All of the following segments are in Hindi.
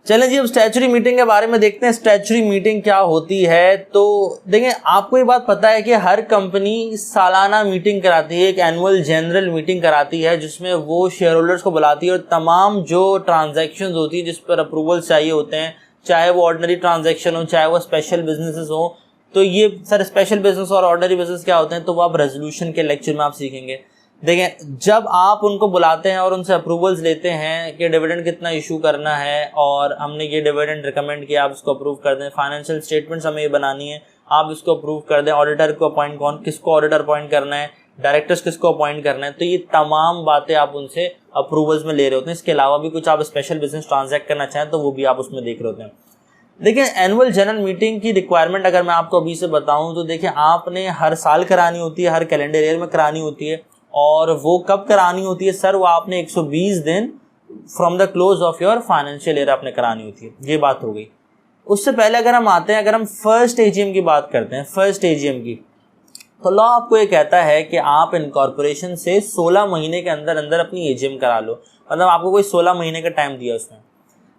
चलें जी, अब स्टैच्यूटरी मीटिंग के बारे में देखते हैं स्टैच्यूटरी मीटिंग क्या होती है। तो देखें, आपको ये बात पता है कि हर कंपनी सालाना मीटिंग कराती है, एक एनुअल जनरल मीटिंग कराती है जिसमें वो शेयर होल्डर्स को बुलाती है और तमाम जो ट्रांजैक्शंस होती है जिस पर अप्रूवल्स चाहिए होते हैं, चाहे वो ऑर्डिनरी ट्रांजैक्शन हो चाहे वो स्पेशल बिजनेसेस हो। तो ये सर स्पेशल बिजनेस और ऑर्डिनरी बिजनेस क्या होते हैं, तो वो आप रेजोल्यूशन के लेक्चर में आप सीखेंगे। देखें, जब आप उनको बुलाते हैं और उनसे अप्रूवल्स लेते हैं कि डिविडेंड कितना इशू करना है और हमने ये डिविडेंड रिकमेंड किया, आप इसको अप्रूव कर दें, फाइनेंशियल स्टेटमेंट्स हमें ये बनानी है, आप इसको अप्रूव कर दें, ऑडिटर को अपॉइंट किसको ऑडिटर अपॉइंट करना है, डायरेक्टर्स किसको अपॉइंट करना है, तो ये तमाम बातें आप उनसे अप्रूवल्स में ले रहे होते हैं। इसके अलावा भी कुछ आप स्पेशल बिजनेस ट्रांजैक्ट करना चाहें तो वो भी आप उसमें देख रहे होते हैं। देखिए, एनुअल जनरल मीटिंग की रिक्वायरमेंट अगर मैं आपको अभी से बताऊं तो देखिए, आपने हर साल करानी होती है, हर कैलेंडर ईयर में करानी होती है। और वो कब करानी होती है सर, वो आपने 120 दिन from the close of your financial year आपने करानी होती है। ये बात हो गई। उससे पहले अगर हम आते हैं, अगर हम फर्स्ट एजीएम की बात करते हैं, फर्स्ट एजीएम की, तो लॉ आपको ये कहता है कि आप इनकॉर्पोरेशन से 16 महीने के अंदर अंदर अपनी एजीएम करा लो। मतलब आपको कोई 16 महीने का टाइम दिया उसमें।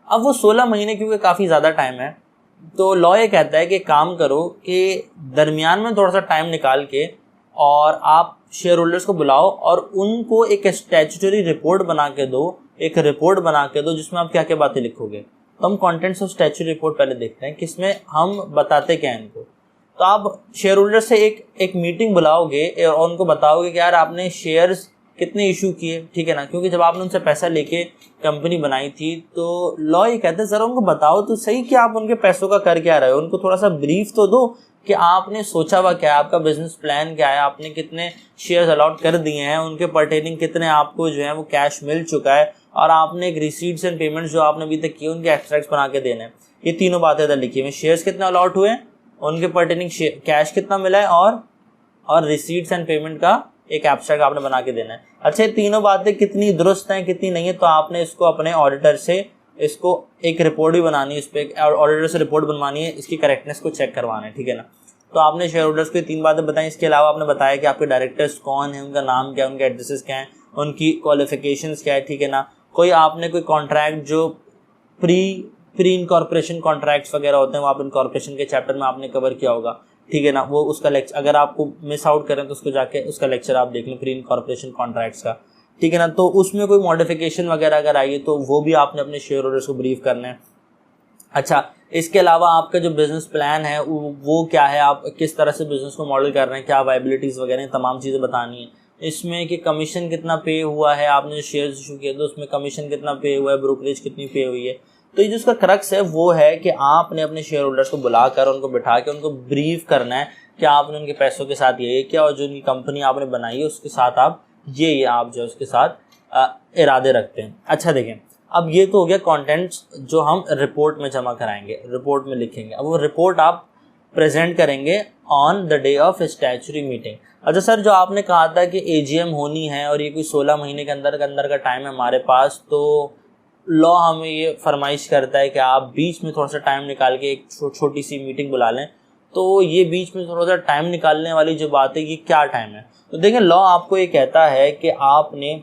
अब वो 16 महीने क्योंकि काफ़ी ज़्यादा टाइम है, तो लॉ ये कहता है कि काम करो कि दरमियान में थोड़ा सा टाइम निकाल के और आप शेयर होल्डर्स को बुलाओ और उनको एक स्टैट्यूटरी रिपोर्ट बना के दो, एक रिपोर्ट बना के दो जिसमें आप क्या क्या बातें लिखोगे। तो हम कंटेंट्स ऑफ स्टैट्यूटरी रिपोर्ट पहले देखते हैं, किसमें हम बताते क्या हैं इनको। तो आप शेयर होल्डर से एक मीटिंग बुलाओगे और उनको बताओगे कि यार आपने शेयर्स कितने इशू किए, ठीक है ना, क्योंकि जब आपने उनसे पैसा लेके कंपनी बनाई थी तो लॉ ये कहते हैं सर उनको बताओ तो सही कि आप उनके पैसों का कर क्या रहे हो, उनको थोड़ा सा ब्रीफ तो दो कि आपने सोचा हुआ क्या है, आपका बिजनेस प्लान क्या है, आपने कितने शेयर्स अलॉट कर दिए हैं, उनके पर्टेनिंग कितने आपको जो है वो कैश मिल चुका है, और आपने एक रिसीट्स एंड पेमेंट्स जो आपने अभी तक किए उनके एक्सट्रैक्ट्स बना के देने हैं। ये तीनों बातें इधर लिखी हुई, शेयर्स कितने अलॉट हुए, उनके पर्टेनिंग कैश कितना मिला है, और रिसीट्स एंड पेमेंट का एक एब्स्ट्रैक्ट आपने बना के देना है। अच्छा, ये तीनों बातें कितनी दुरुस्त हैं कितनी नहीं है, तो आपने इसको अपने ऑडिटर से इसको एक रिपोर्ट भी बनानी है, इस पर ऑडिटर से रिपोर्ट बनवानी है, इसकी करेक्टनेस को चेक करवाना है, ठीक है ना। तो आपने शेयर होल्डर्स को 3 बातें बताई। इसके अलावा आपने बताया कि आपके डायरेक्टर्स कौन है, उनका नाम क्या है, उनके एड्रेसेस क्या हैं, उनकी क्वालिफिकेशंस क्या है, ठीक है ना। कोई आपने कोई कॉन्ट्रैक्ट जो प्री इनकॉर्पोरेशन कॉन्ट्रैक्ट्स वगैरह होते हैं वो आप इनकॉर्पोरेशन के चैप्टर में आपने कवर किया होगा, ठीक है ना। वो उसका लेक्चर अगर आपको मिस आउट करें तो उसको जाके उसका लेक्चर आप देख लें प्री इनकॉर्पोरेशन कॉन्ट्रैक्ट्स का, ठीक है ना। तो उसमें कोई मॉडिफिकेशन वगैरह अगर आई है तो वो भी आपने अपने शेयर होल्डर्स को ब्रीफ करना है। अच्छा, इसके अलावा आपका जो बिजनेस प्लान है वो क्या है, आप किस तरह से बिजनेस को मॉडल कर रहे हैं, क्या वायबिलिटीज़ वगैरह तमाम चीज़ें बतानी है। इसमें कि कमीशन कितना पे हुआ है, आपने जो शेयर्स इशू किए तो उसमें कमीशन कितना पे हुआ है, ब्रोकरेज कितनी पे हुई है। तो ये जो उसका क्रक्स है वो है कि आपने अपने शेयर होल्डर्स को बुलाकर उनको बिठा के उनको ब्रीफ करना है कि आपने उनके पैसों के साथ ये किया और जो उनकी कंपनी आपने बनाई है उसके साथ आप ये आप जो उसके साथ इरादे रखते हैं। अच्छा देखें, अब ये तो हो गया कंटेंट्स जो हम रिपोर्ट में जमा कराएंगे, रिपोर्ट में लिखेंगे। अब वो रिपोर्ट आप प्रेजेंट करेंगे on the day of statutory meeting. अच्छा सर, जो आपने कहा था कि एजीएम होनी है और ये कोई 16 महीने के अंदर का टाइम है हमारे पास, तो लॉ हमें ये फरमाइश करता है कि आप बीच में थोड़ा सा टाइम निकाल के एक छोटी सी मीटिंग बुला लें। तो ये बीच में थोड़ा सा टाइम निकालने वाली जो बात है ये क्या टाइम है, तो देखें लॉ आपको ये कहता है कि आपने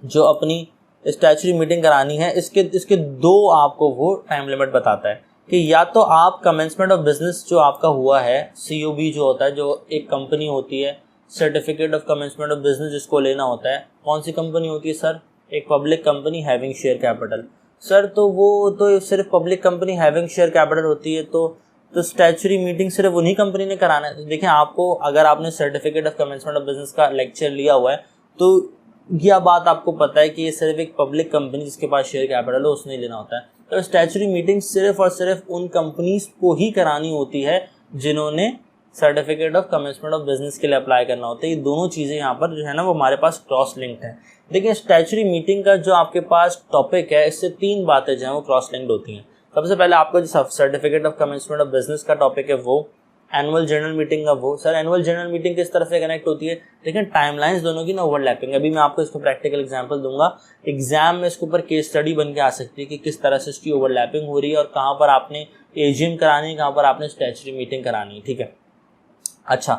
जो अपनी स्टैच्यूटरी मीटिंग करानी है इसके 2 आपको वो टाइम लिमिट बताता है कि या तो आप कमेंसमेंट ऑफ बिजनेस जो आपका हुआ है, COB जो होता है, जो एक कंपनी होती है, certificate of commencement of business जिसको लेना होता है, कौन सी कंपनी होती है सर, एक public company having share capital. Sir तो वो तो सिर्फ public company having share capital होती है, तो स्टैच्यूटरी मीटिंग सिर्फ उन्हीं कंपनी ने कराना है। देखिए, आपको अगर आपने certificate of commencement of business का लेक्चर लिया हुआ है तो यह बात आपको पता है कि ये सिर्फ एक पब्लिक कंपनी जिसके पास शेयर कैपिटल है उसने लेना होता है। तो स्टैच्यूटरी मीटिंग सिर्फ और सिर्फ उन कंपनीज को ही करानी होती है जिन्होंने certificate of commencement of business के लिए अप्लाई करना होता है। ये दोनों चीज़ें यहाँ पर जो है ना वो हमारे पास क्रॉस लिंक्ड हैं। देखिए, स्टैच्यूटरी मीटिंग का जो आपके पास टॉपिक है इससे 3 बातें जो हैं वो क्रॉस लिंक्ड होती हैं। सबसे पहले आपका जो certificate of commencement of business का टॉपिक है वो, एनुअल जनरल मीटिंग का वो। सर एनुअल जनरल मीटिंग किस तरह से कनेक्ट होती है, लेकिन टाइमलाइंस दोनों की ना ओवरलैपिंग। अभी मैं आपको इसको प्रैक्टिकल एग्जांपल दूंगा, एग्जाम में इसके ऊपर केस स्टडी बन के आ सकती है कि किस तरह से इसकी ओवरलैपिंग हो रही है और कहाँ पर आपने एजीएम करानी है, कहाँ पर आपने स्टैच्यूटरी मीटिंग करानी है, ठीक है। अच्छा,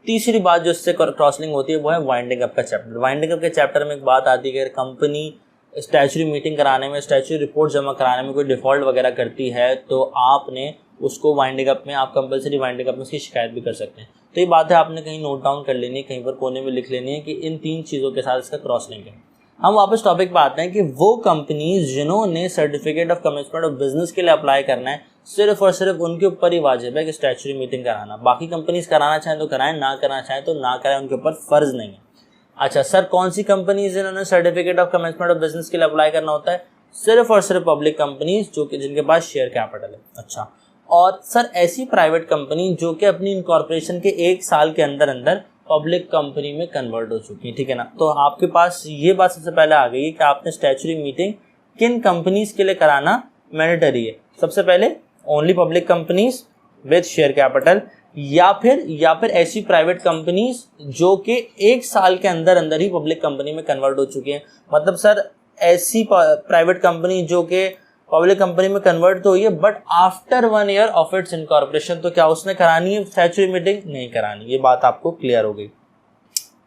तीसरी बात जो इससे क्रॉस लिंक होती है वो है वाइंडिंग अप का चैप्टर। वाइंडिंग अप के चैप्टर में एक बात आती है कि कंपनी स्टैच्यूरी मीटिंग कराने में, स्टैच्यूरी रिपोर्ट जमा कराने में कोई डिफ़ॉल्ट वगैरह करती है तो आपने उसको वाइंडिंग अप में, आप कंपलसरी वाइंडिंग अप में उसकी शिकायत भी कर सकते हैं। तो ये बात है आपने कहीं नोट डाउन कर लेनी है, कहीं पर कोने में लिख लेनी है कि इन 3 चीज़ों के साथ इसका क्रॉस लिंक है। हम वापस टॉपिक पे आते हैं कि वो कंपनीज जिन्होंने certificate of commencement of business के लिए अप्लाई करना है, सिर्फ और सिर्फ उनके ऊपर ही वाजिब है कि स्टैच्यूरी मीटिंग कराना। बाकी कंपनीज कराना चाहें तो कराएं, ना कराना चाहें तो ना कराएं, उनके ऊपर फ़र्ज़ नहीं है। अच्छा सर, कौन सी कंपनीज जिन्होंने certificate of commencement of business के लिए अप्लाई करना होता है? सिर्फ और सिर्फ पब्लिक कंपनीज जो कि जिनके पास शेयर कैपिटल है। अच्छा, और सर ऐसी प्राइवेट कंपनी जो कि अपनी इनकॉर्पोरेशन के 1 साल के अंदर अंदर पब्लिक कंपनी में कन्वर्ट हो चुकी है, ठीक है ना। तो आपके पास ये बात सबसे पहले आ गई कि आपने स्टैच्यूरी मीटिंग किन कंपनीज के लिए कराना मैंडेटरी है। सबसे पहले only public companies with share capital, या फिर ऐसी प्राइवेट कंपनीज जो कि 1 साल के अंदर अंदर ही पब्लिक कंपनी में कन्वर्ट हो चुकी है। मतलब सर ऐसी प्राइवेट कंपनी जो कि पब्लिक कंपनी में कन्वर्ट तो हुई है but after 1 year of its incorporation, तो क्या उसने करानी है स्टैच्यूरी मीटिंग? नहीं करानी। ये बात आपको क्लियर हो गई।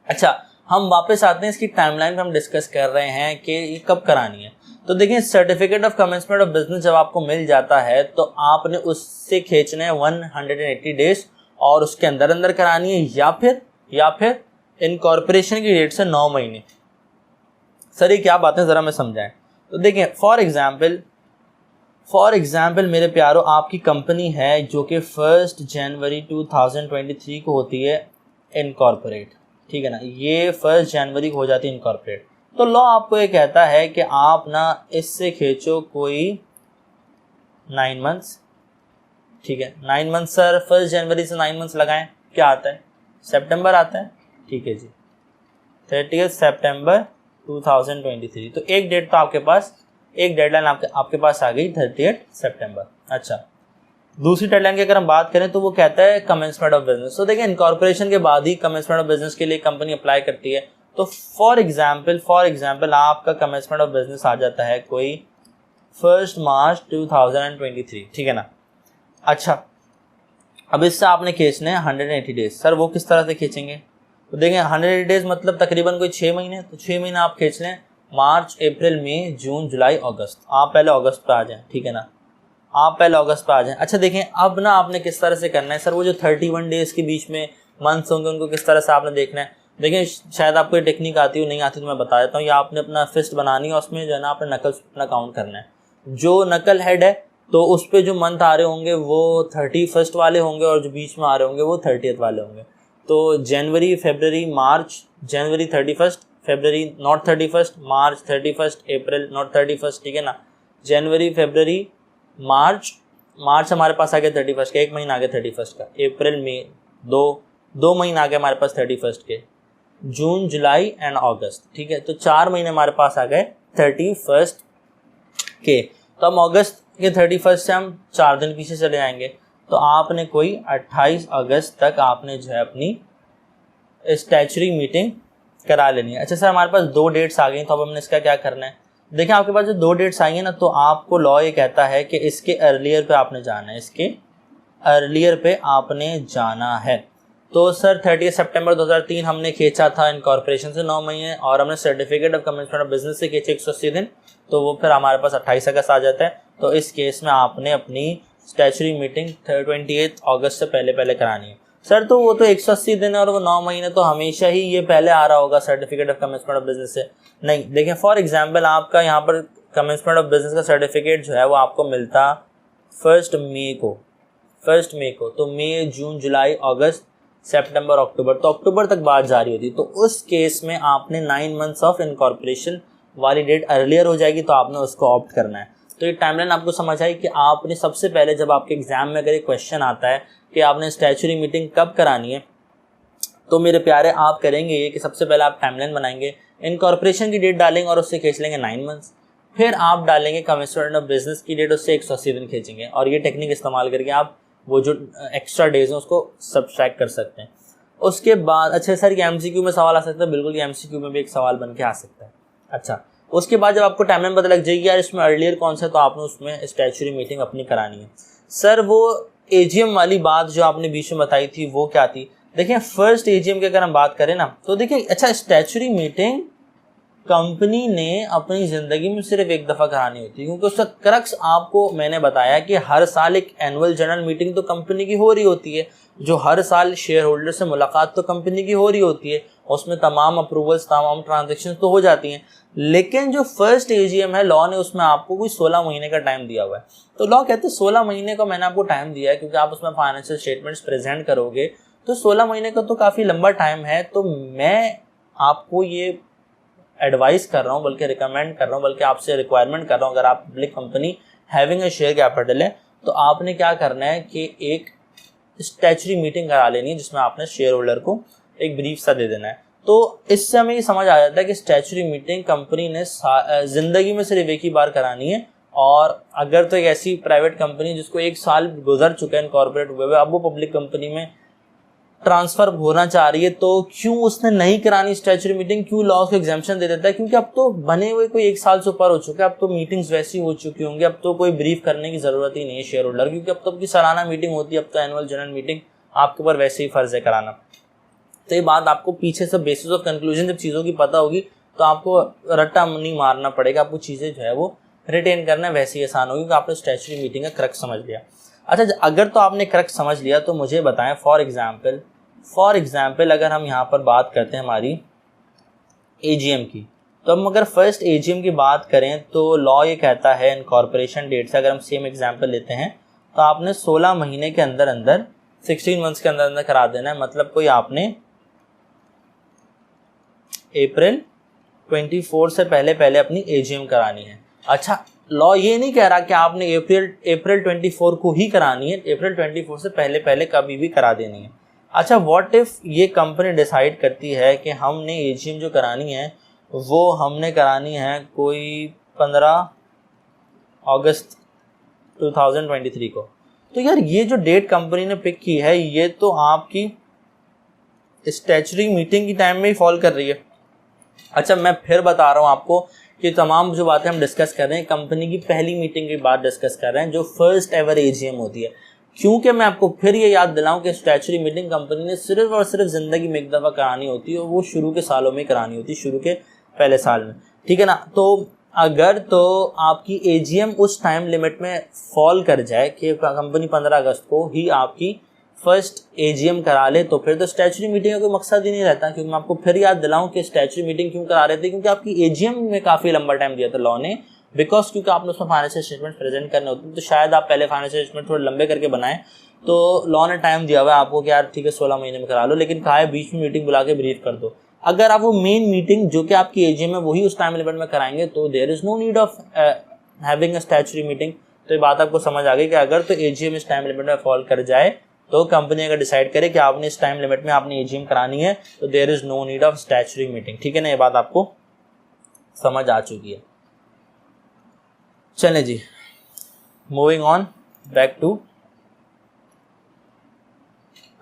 अच्छा, हम वापस आते हैं इसकी टाइमलाइन पे, हम डिस्कस कर रहे हैं कि ये कब करानी है। तो देखिए, certificate of commencement of business जब आपको मिल जाता है तो आपने उससे खींचने हैं 180 डेज और उसके अंदर अंदर करानी है, या फिर इनकॉर्पोरेशन की डेट से 9 महीने। सर ये क्या बातें ज़रा मैं समझाएं। तो देखिए, फॉर एग्जाम्पल मेरे प्यारो, आपकी कंपनी है जो कि 1 जनवरी 2023 को होती है इनकॉर्पोरेट, ठीक है ना। ये 1 जनवरी को हो जाती है इनकॉर्पोरेट। तो लॉ आपको ये कहता है कि आप ना इससे खींचो कोई 9 मंथ्स, ठीक है। 9 मंथ्स सर, 1 जनवरी से 9 मंथ्स लगाएं, क्या आता है? सितंबर आता है, ठीक है जी। 30 सितंबर 2023। तो एक डेट तो आपके पास, एक डेडलाइन आपके पास आ गई 30 सितंबर। अच्छा, दूसरी डेडलाइन की अगर हम बात करें तो वो कहता है कमेंसमेंट ऑफ बिजनेस। तो देखिए, इनकॉर्पोरेशन के बाद ही कमेंसमेंट ऑफ बिजनेस के लिए कंपनी अप्लाई करती है। तो फॉर एग्जाम्पल आपका कमेंसमेंट ऑफ बिजनेस आ जाता है कोई 1 मार्च 2023, ठीक है ना। अच्छा, अब इससे आपने खींचने हैं 180 डेज। सर वो किस तरह से खींचेंगे? तो देखें, 180 डेज मतलब तकरीबन कोई 6 महीने। तो 6 महीने आप खींच लें, मार्च, अप्रैल, मई, जून, जुलाई, अगस्त। आप पहले अगस्त पे आ जाएं, ठीक है ना। आप पहले अगस्त पे आ जाएं। अच्छा देखें, अब ना आपने किस तरह से करना है सर, वो जो 31 डेज के बीच में मंथ्स होंगे उनको किस तरह से आपने देखना है। देखें, शायद आपको ये टेक्निक आती हो, नहीं आती तो मैं बता देता हूँ। या आपने अपना फिस्ट बनानी है, उसमें जो है ना आपने नकल अपना काउंट करना है। जो नकल हेड है तो उस पर जो मंथ आ रहे होंगे वो 31 वाले होंगे और जो बीच में आ रहे होंगे वो 30 वाले होंगे। तो जनवरी, फरवरी, मार्च, जनवरी 31, फरवरी नॉट 31, मार्च 31, अप्रैल नॉट 31, ठीक है ना। जनवरी, फरवरी, मार्च हमारे पास आ गया 31 का, 1 महीना आ गया 31 का। अप्रैल, मई, दो महीने आ गए हमारे पास 31 के। जून, जुलाई एंड अगस्त, ठीक है। तो 4 महीने हमारे पास आ गए 31 के। तो हम अगस्त के 31 से हम 4 दिन पीछे चले जाएंगे। तो आपने कोई 28 अगस्त तक आपने जो है अपनी स्टैच्यूरी मीटिंग करा लेनी है। अच्छा सर, हमारे पास 2 डेट्स आ गई, तो अब हमने इसका क्या करना है? देखिए, आपके पास जो 2 डेट्स आई हैं ना, तो आपको लॉ ये कहता है कि इसके अर्लियर पे आपने जाना है, इसके अर्लियर पे आपने जाना है। तो सर 30 सितंबर 2003 हमने खींचा था इनकॉर्पोरेशन से 9 महीने और हमने certificate of commencement of business से खींचे 180 दिन, तो वो फिर हमारे पास 28 अगस्त आ जाता है। तो इस केस में आपने अपनी स्टैच्यूरी मीटिंग 28 अगस्त से पहले करानी है। सर तो वो तो 180 दिन और वो 9 महीने, तो हमेशा ही ये पहले आ रहा होगा certificate of commencement of business से? नहीं, देखें, फॉर एग्जांपल आपका यहाँ पर कमेंसमेंट ऑफ बिजनेस का सर्टिफिकेट जो है वो आपको मिलता 1 मई को। तो मई, जून, जुलाई, अगस्त, सितंबर, अक्टूबर, तो अक्टूबर तक बात जारी होती। तो उस केस में आपने 9 मंथ्स ऑफ इनकॉर्पोरेशन वाली डेट अर्लियर हो जाएगी, तो आपने उसको ऑप्ट करना है। तो ये टाइमलाइन आपको समझ आई कि आपने सबसे पहले जब आपके एग्जाम में अगर एक क्वेश्चन आता है कि आपने स्टैच्यूरी मीटिंग कब करानी है, तो मेरे प्यारे आप करेंगे ये कि सबसे पहले आप टाइमलाइन बनाएंगे, इनकॉर्पोरेशन की डेट डालेंगे और उससे खींच लेंगे 9 मंथ्स। फिर आप डालेंगे कमेंसमेंट ऑफ बिजनेस की डेट, उससे 180 दिन खींचेंगे और ये टेक्निक इस्तेमाल करके आप वो जो एक्स्ट्रा डेज हैं उसको सब्सट्रैक्ट कर सकते हैं। उसके बाद अच्छा सर, ये एमसीक्यू में सवाल आ सकता है? बिल्कुल, ये एमसीक्यू में भी एक सवाल बन के आ सकता है। अच्छा, उसके बाद जब आपको टाइमलाइन पता लग जाएगी यार इसमें अर्लियर कौन सा है, तो आपने उसमें स्टैच्यूरी मीटिंग अपनी करानी है। सर वो एजीएम वाली बात जो आपने बीच में बताई थी वो क्या थी? देखिए, फर्स्ट एजीएम की अगर हम बात करें ना, तो देखिए, अच्छा स्टैच्यूरी मीटिंग कंपनी ने अपनी ज़िंदगी में सिर्फ एक दफ़ा करानी होती है, क्योंकि उसका क्रक्स आपको मैंने बताया कि हर साल एक एनुअल जनरल मीटिंग तो कंपनी की हो रही होती है, जो हर साल शेयर होल्डर से मुलाकात तो कंपनी की हो रही होती है, उसमें तमाम अप्रूवल्स तमाम ट्रांजेक्शन तो हो जाती हैं। लेकिन जो फर्स्ट एजीएम है लॉ ने उसमें आपको कोई 16 महीने का टाइम दिया हुआ है। तो लॉ कहते हैं 16 महीने का मैंने आपको टाइम दिया है, क्योंकि आप उसमें फाइनेंशियल स्टेटमेंट्स प्रेजेंट करोगे, तो 16 महीने का तो काफ़ी लंबा टाइम है। तो मैं आपको ये एडवाइस कर रहा हूँ, बल्कि रिकमेंड कर रहा हूँ, बल्कि आपसे रिक्वायरमेंट कर रहा हूँ, अगर आप public company having a share capital है तो आपने क्या करना है कि एक स्टैच्यूटरी मीटिंग करा लेनी है, जिसमें आपने शेयर होल्डर को एक ब्रीफ सा दे देना है। तो इससे हमें ये समझ आ जाता है कि स्टैच्यूटरी मीटिंग कंपनी ने ज़िंदगी में सिर्फ एक ही बार करानी है। और अगर तो एक ऐसी प्राइवेट कंपनी जिसको 1 साल गुजर चुका है इनकॉर्पोरेट हुए, अब वो पब्लिक कंपनी में ट्रांसफर होना चाह रही है, तो क्यों उसने नहीं करानी स्टैच्यूटरी मीटिंग, क्यों लॉ को एग्जाम्पशन दे देता है? क्योंकि अब तो बने हुए कोई 1 साल से ऊपर हो चुका है, अब तो मीटिंग्स वैसी हो चुकी होंगी, अब तो कोई ब्रीफ करने की ज़रूरत ही नहीं है शेयर होल्डर, क्योंकि अब तो आपकी सालाना मीटिंग होती है, अब तो एनुअल जनरल मीटिंग आपके ऊपर वैसे ही फ़र्ज़ है कराना। तो ये बात आपको पीछे से बेसिस ऑफ कंक्लूजन जब चीज़ों की पता होगी तो आपको रट्टा नहीं मारना पड़ेगा, आपको चीज़ें जो है वो रिटेन करना वैसे ही आसान होगी, क्योंकि आपने स्टैच्यूटरी मीटिंग का क्रक्स समझ लिया। अच्छा, अगर तो आपने क्रक्स समझ लिया तो मुझे बताएं, फॉर एग्जाम्पल अगर हम यहाँ पर बात करते हैं हमारी एजीएम की, तो हम अगर फर्स्ट एजीएम की बात करें तो लॉ ये कहता है इनकॉर्पोरेशन डेट से, अगर हम सेम एग्जाम्पल लेते हैं तो आपने 16 महीने के अंदर अंदर 16 मंथ्स के अंदर अंदर करा देना है। मतलब कोई आपने अप्रैल 24 से पहले अपनी एजीएम करानी है। अच्छा, लॉ ये नहीं कह रहा कि आपने अप्रैल 24 को ही करानी है, अप्रैल 24 से पहले कभी भी करा देनी है। अच्छा, व्हाट इफ़ ये कंपनी डिसाइड करती है कि हमने एजीएम जो करानी है वो हमने करानी है कोई 15 अगस्त 2023 को, तो यार ये जो डेट कंपनी ने पिक की है ये तो आपकी स्टैच्यूटरी मीटिंग की टाइम में ही फॉल कर रही है। अच्छा, मैं फिर बता रहा हूँ आपको कि तमाम जो बातें हम डिस्कस कर रहे हैं कंपनी की पहली मीटिंग की बात डिस्कस कर रहे हैं, जो फर्स्ट एवर एजीएम होती है। क्योंकि मैं आपको फिर ये याद दिलाऊं कि स्टैच्यूटरी मीटिंग कंपनी ने सिर्फ और सिर्फ ज़िंदगी में एक दफ़ा करानी होती है, और वो शुरू के सालों में करानी होती है, शुरू के पहले साल में, ठीक है ना। तो अगर तो आपकी एजीएम उस टाइम लिमिट में फॉल कर जाए कि कंपनी 15 अगस्त को ही आपकी फर्स्ट एजीएम करा ले, तो फिर तो स्टैच्यूटरी मीटिंग का कोई मकसद ही नहीं रहता। क्योंकि मैं आपको फिर याद दिलाऊं कि स्टैच्यूटरी मीटिंग क्यों करा रहे थे, क्योंकि आपकी एजीएम में काफ़ी लंबा टाइम दिया था लॉ ने, बिकॉज क्योंकि आपने उसमें फाइनेंशियल स्टेटमेंट प्रेजेंट करने होते हैं, तो शायद आप पहले फाइनेंशियल स्टेटमेंट थोड़े लंबे करके बनाएं, तो लॉ ने टाइम दिया हुआ है आपको कि यार ठीक है 16 महीने में करा लो, लेकिन कहा है बीच में मीटिंग बुला के ब्रीफ कर दो। अगर आप वो मेन मीटिंग जो कि आपकी एजीएम है वही उस टाइम लिमिट में कराएंगे तो there is no need of having a statutory meeting. तो ये बात आपको समझ आ गई कि अगर तो एजीएम इस टाइम लिमिट में फॉल कर जाए, तो कंपनी अगर डिसाइड करे कि आपने इस टाइम लिमिट में आपने एजीएम करानी है, तो there is no need of statutory meeting, ठीक है ना। ये बात आपको समझ आ चुकी है। चलें जी, moving on back to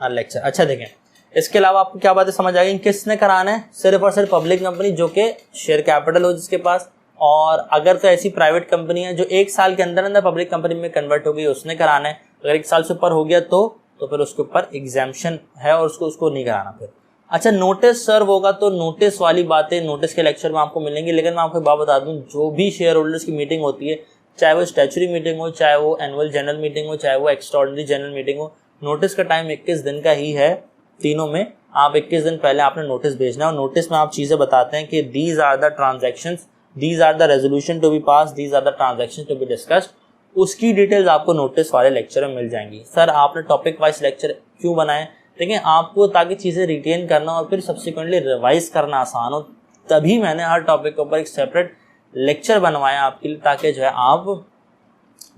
lecture. अच्छा देखें, इसके अलावा आपको क्या बातें समझ आ गई, किसने कराना है? सिर्फ और सिर्फ पब्लिक कंपनी जो कि शेयर कैपिटल हो जिसके पास, और अगर तो ऐसी प्राइवेट कंपनी है जो 1 साल के अंदर अंदर पब्लिक कंपनी में कन्वर्ट हो गई उसने कराना है। अगर 1 साल से ऊपर हो गया तो फिर उसके ऊपर एग्जाम्पशन है और उसको नहीं कराना फिर। अच्छा, नोटिस सर्व होगा तो नोटिस वाली बातें नोटिस के लेक्चर में आपको मिलेंगी, लेकिन मैं आपको बात बता दूं, जो भी शेयर होल्डर्स की मीटिंग होती है, चाहे वो स्टैच्यूटरी मीटिंग हो, चाहे वो एनुअल जनरल मीटिंग हो, चाहे वो एक्स्ट्राऑर्डिनरी जनरल मीटिंग हो, नोटिस का टाइम 21 दिन का ही है। तीनों में आप 21 दिन पहले आपने नोटिस भेजना है, और नोटिस में आप चीज़ें बताते हैं कि these are the transactions, these are the resolution to be pass, these are the transactions to be discussed. उसकी डिटेल्स आपको नोटिस वाले लेक्चर में मिल जाएंगी। सर आपने टॉपिक वाइज लेक्चर क्यों बनाए? देखिए, आपको ताकि चीज़ें रिटेन करना और फिर सब्सिक्वेंटली रिवाइज करना आसान हो, तभी मैंने हर टॉपिक के ऊपर एक सेपरेट लेक्चर बनवाया आपके लिए, ताकि जो है आप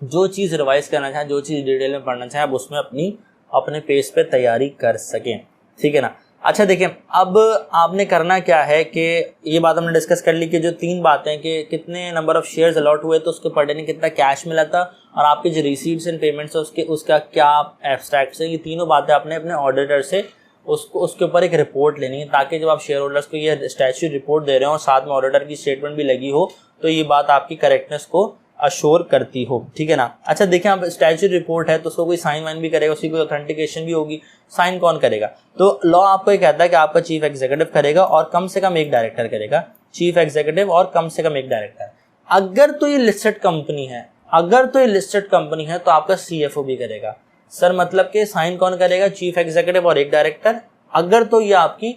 जो चीज़ रिवाइज करना चाहें, जो चीज़ डिटेल में पढ़ना चाहें, आप उसमें अपने पेज पे तैयारी कर सकें, ठीक है ना। अच्छा देखिए, अब आपने करना क्या है कि ये बात हमने डिस्कस कर ली कि जो 3 बातें कि कितने नंबर ऑफ शेयर्स अलॉट हुए, तो उसके पर डे ने कितना कैश मिला था, और आपके जो रिसीट्स एंड पेमेंट्स है उसका क्या एब्स्ट्रैक्ट है, ये तीनों बातें आपने अपने ऑडिटर से उसके ऊपर एक रिपोर्ट लेनी है, ताकि जब आप शेयर होल्डर्स को ये स्टैच्यूटरी रिपोर्ट दे रहे हो और साथ में ऑडिटर की स्टेटमेंट भी लगी हो, तो ये बात आपकी करेक्टनेस को अश्योर करती हो, ठीक है ना। अच्छा देखिए, आप स्टैच्यूटरी रिपोर्ट है तो उसको कोई साइन वाइन भी करेगा, उसकी कोई ऑथेंटिकेशन भी होगी, साइन कौन करेगा? तो लॉ आपको ये कहता है कि आपका चीफ एग्जीक्यूटिव करेगा और कम से कम एक डायरेक्टर करेगा। चीफ एग्जीक्यूटिव और कम से कम एक डायरेक्टर। अगर तो ये लिस्टेड कंपनी है तो आपका CFO भी करेगा। सर मतलब कि साइन कौन करेगा? चीफ एग्जीक्यूटिव और एक डायरेक्टर। अगर तो ये आपकी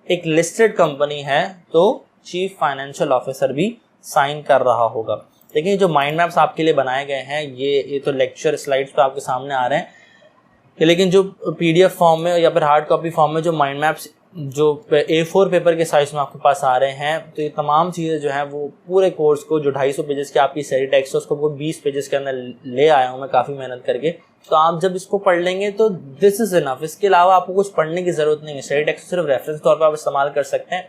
एक लिस्टेड कंपनी है तो चीफ फाइनेंशियल ऑफिसर भी साइन कर रहा होगा। देखिए जो माइंड मैप्स आपके लिए बनाए गए हैं ये तो लेक्चर स्लाइड्स पे आपके सामने आ रहे हैं, लेकिन जो PDF फॉर्म में या फिर हार्ड कॉपी फॉर्म में जो माइंड मैप्स जो A4 पेपर के साइज में आपके पास आ रहे हैं, तो ये तमाम चीज़ें जो हैं वो पूरे कोर्स को जो 250 पेजेस की आपकी सारी टेक्स्ट है उसको वो 20 पेजेस के अंदर ले आया हूँ मैं काफ़ी मेहनत करके। तो आप जब इसको पढ़ लेंगे तो दिस इज़ इनफ। इसके अलावा आपको कुछ पढ़ने की ज़रूरत नहीं है। सारी टेक्स्ट सिर्फ रेफरेंस तौर पर आप इस्तेमाल कर सकते हैं,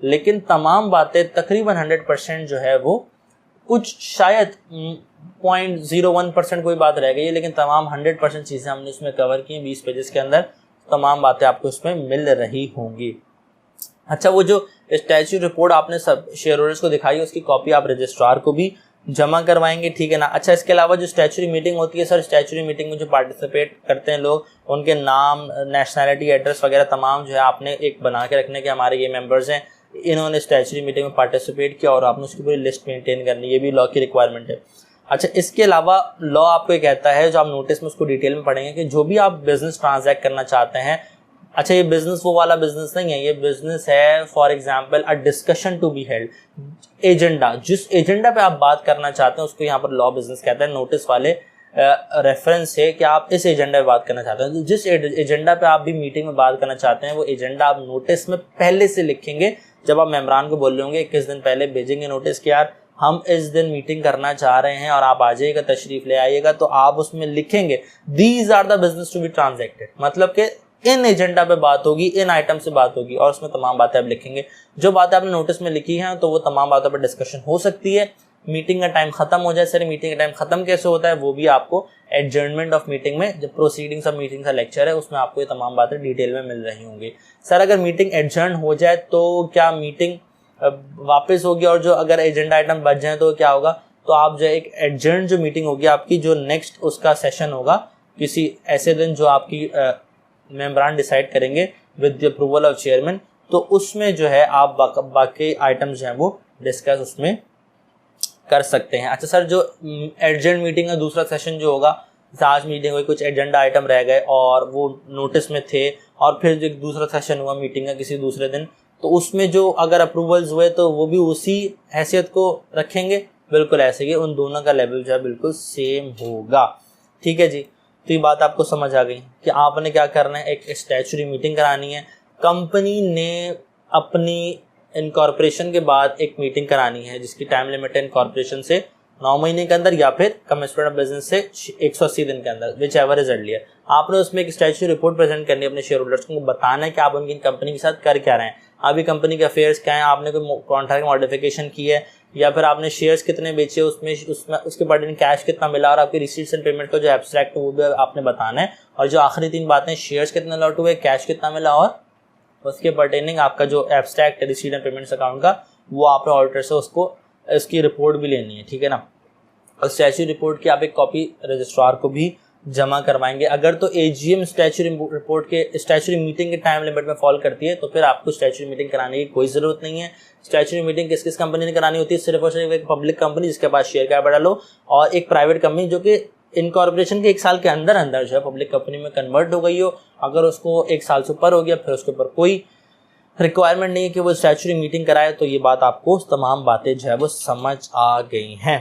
लेकिन तमाम बातें तकरीबन 100% जो है वो, कुछ शायद 0.01% कोई बात रह गई है, लेकिन तमाम 100% चीज़ें हमने उसमें कवर की हैं 20 पेजेस के अंदर। तमाम बातें आपको उसमें मिल रही होंगी। अच्छा, वो जो स्टैच्यू रिपोर्ट आपने सब शेयर होल्डर्स को दिखाई है उसकी कॉपी आप रजिस्ट्रार को भी जमा करवाएंगे, ठीक है ना। अच्छा, इसके अलावा जो स्टैच्यूरी मीटिंग होती है सर, स्टैच्यूरी मीटिंग में जो पार्टिसिपेट करते हैं लोग, उनके नाम, नेशनैलिटी, एड्रेस वगैरह तमाम जो है आपने एक बना के रखने के हमारे ये मेंबर्स हैं, इन्होंने स्टैच्यूरी मीटिंग में पार्टिसिपेट किया और आपने उसकी पूरी लिस्ट मेंटेन करनी, ये भी लॉ की रिक्वायरमेंट है। अच्छा, इसके अलावा लॉ आपको ये कहता है, जो आप नोटिस में उसको डिटेल में पढ़ेंगे, कि जो भी आप बिजनेस ट्रांजैक्ट करना चाहते हैं, अच्छा ये बिजनेस वो वाला बिजनेस नहीं है, ये बिजनेस है for example a discussion to be held, agenda, जिस एजेंडा पे आप बात करना चाहते हैं उसको यहाँ पर लॉ बिजनेस कहता है। नोटिस वाले रेफरेंस है कि आप इस एजेंडा पे बात करना चाहते हैं, जिस एजेंडा पे आप भी मीटिंग में बात करना चाहते हैं वो एजेंडा आप नोटिस में पहले से लिखेंगे। जब आप मेम्बरान को बोल रहे होंगे 21 दिन पहले भेजेंगे नोटिस कि यार हम इस दिन मीटिंग करना चाह रहे हैं और आप आ जाइएगा, तशरीफ ले आइएगा, तो आप उसमें लिखेंगे these are the business to be transacted, मतलब कि इन एजेंडा पे बात होगी, इन आइटम से बात होगी, और उसमें तमाम बातें आप लिखेंगे। जो बातें आपने नोटिस में लिखी हैं तो वो तमाम बातों पर डिस्कशन हो सकती है। मीटिंग का टाइम खत्म हो जाए, सर मीटिंग का टाइम खत्म कैसे होता है वो भी आपको एडजर्नमेंट ऑफ मीटिंग में, जब प्रोसीडिंग्स ऑफ मीटिंग का लेक्चर है उसमें आपको ये तमाम बातें डिटेल में मिल रही होंगी। सर अगर मीटिंग एडजर्न हो जाए तो क्या मीटिंग वापस होगी, और जो अगर एजेंडा आइटम बच जाए तो क्या होगा? तो आप जो एक एडजर्न जो मीटिंग होगी आपकी, जो नेक्स्ट उसका सेशन होगा किसी ऐसे दिन जो आपकी मेम्बरान डिसाइड करेंगे with the approval of chairman, तो उसमें जो है आप बाकी आइटम्स जो हैं वो डिस्कस उसमें कर सकते हैं। अच्छा सर, जो एडजर्न मीटिंग का दूसरा सेशन जो होगा, आज मीटिंग हुई, कुछ एजेंडा आइटम रह गए और वो नोटिस में थे, और फिर जो दूसरा सेशन हुआ मीटिंग का किसी दूसरे दिन, तो उसमें जो अगर अप्रूवल्स हुए तो वो भी उसी हैसियत को रखेंगे, बिल्कुल ऐसे ही उन दोनों का लेवल जो है बिल्कुल सेम होगा। ठीक है जी, तो ये बात आपको समझ आ गई कि आपने क्या करना है, एक स्टैच्यूटरी मीटिंग करानी है। कंपनी ने अपनी इनकॉर्पोरेशन के बाद एक मीटिंग करानी है जिसकी टाइम लिमिट है इनकॉर्पोरेशन से 9 महीने के अंदर या फिर कमेंसमेंट ऑफ बिजनेस से 180 दिन के अंदर, विच एवर इज अर्लियर। आपने उसमें एक स्टैच्यूटरी रिपोर्ट प्रेजेंट करनी है अपने शेयर होल्डर्स को, बताना है कि आप उनकी कंपनी के साथ कर क्या रहे हैं, अभी कंपनी के अफेयर्स क्या हैं, आपने कोई कॉन्ट्रैक्ट मॉडिफिकेशन की है या फिर आपने शेयर्स कितने बेचे, उसमें उसके बाद कैश कितना मिला, और आपकी रिसीट्स एंड पेमेंट का जो एब्स्ट्रैक्ट है वो भी आपने बताना है। और जो आखिरी 3 बातें, शेयर्स कितने लॉट हुए, कैश कितना मिला, और उसके पर्टेनिंग आपका जो एब्स्ट्रैक्ट है रिसीट एंड पेमेंट्स अकाउंट का, वो आपने ऑडिटर से उसकी रिपोर्ट भी लेनी है, ठीक है ना। और स्टैच्यूटरी रिपोर्ट की आप एक कॉपी रजिस्ट्रार को भी जमा करवाएंगे। अगर तो एजीएम स्टैच्यूटरी रिपोर्ट के स्टैच्यूटरी मीटिंग के टाइम लिमिट में फॉल करती है तो फिर आपको स्टैच्यूटरी मीटिंग कराने की कोई ज़रूरत नहीं है। स्टैच्यूटरी मीटिंग किस किस कंपनी ने करानी होती है? सिर्फ और सिर्फ एक पब्लिक कंपनी जिसके पास शेयर कैपिटल हो, और एक प्राइवेट कंपनी जो कि इनकॉर्पोरेशन के 1 साल के अंदर अंदर जो है पब्लिक कंपनी में कन्वर्ट हो गई हो। अगर उसको 1 साल से ऊपर हो गया फिर उसके ऊपर कोई रिक्वायरमेंट नहीं है कि वो स्टैच्यूटरी मीटिंग कराए। तो ये बात आपको तमाम बातें जो है वो समझ आ गई हैं।